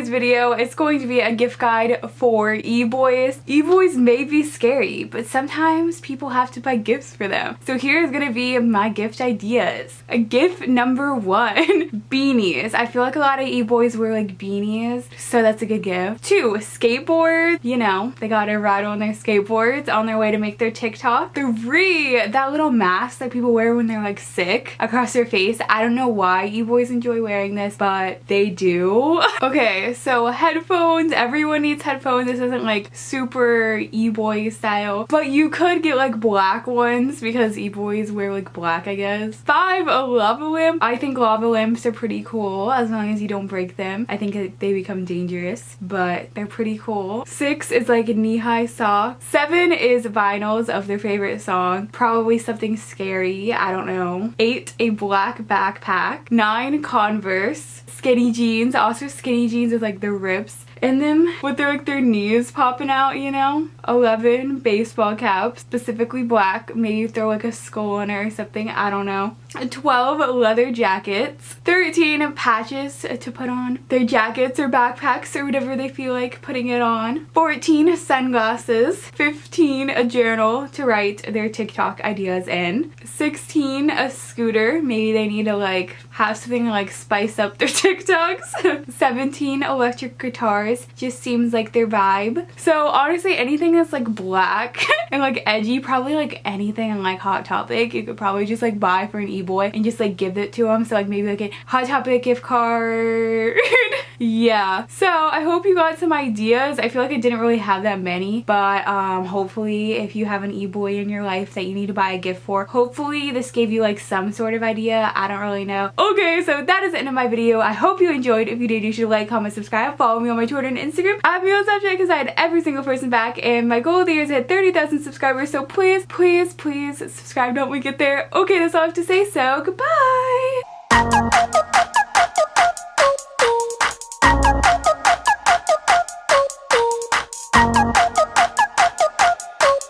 today's video, it's going to be a gift guide for e-boys. E-boys may be scary, but sometimes people have to buy gifts for them. So here's gonna be my gift ideas. Gift number 1, beanies. I feel like a lot of e-boys wear like beanies, so that's a good gift. 2, skateboards. You know, they gotta ride on their skateboards on their way to make their TikTok. 3, that little mask that people wear when they're like sick across their face. I don't know why e-boys enjoy wearing this, but they do. Okay, so headphones. Everyone needs headphones. This isn't like super e-boy style, but you could get like black ones because e-boys wear like black, I guess. 5, a lava lamp. I think lava lamps are pretty cool as long as you don't break them. I think they become dangerous, but they're pretty cool. 6 is like knee-high socks. 7 is vinyls of their favorite song. Probably something scary. I don't know. 8, a black backpack. 9, Converse. Skinny jeans. Also skinny jeans with like the rips in them with their knees popping out, you know. 11, baseball caps, specifically black. Maybe throw like a skull on it or something, I don't know. 12, leather jackets. 13, patches to put on their jackets or backpacks or whatever they feel like putting it on. 14, sunglasses. 15, a journal to write their TikTok ideas in. 16, a scooter. Maybe they need to like have something to like spice up their TikToks. 17, electric guitars. Just seems like their vibe. So honestly, anything that's like black and like edgy, probably like anything on like Hot Topic, you could probably just like buy for an e-boy and just like give it to them. So like maybe like a Hot Topic gift card. Yeah, so I hope you got some ideas. I feel like I didn't really have that many, but hopefully if you have an e-boy in your life that you need to buy a gift for, hopefully this gave you like some sort of idea. I don't really know. Okay, so that is the end of my video. I hope you enjoyed. If you did, you should like, comment, subscribe, follow me on my Twitter and Instagram. Add me on Snapchat because I had every single person back, and my goal there is to hit 30,000 subscribers, so please, please, please subscribe. Don't we get there? Okay, that's all I have to say, so goodbye.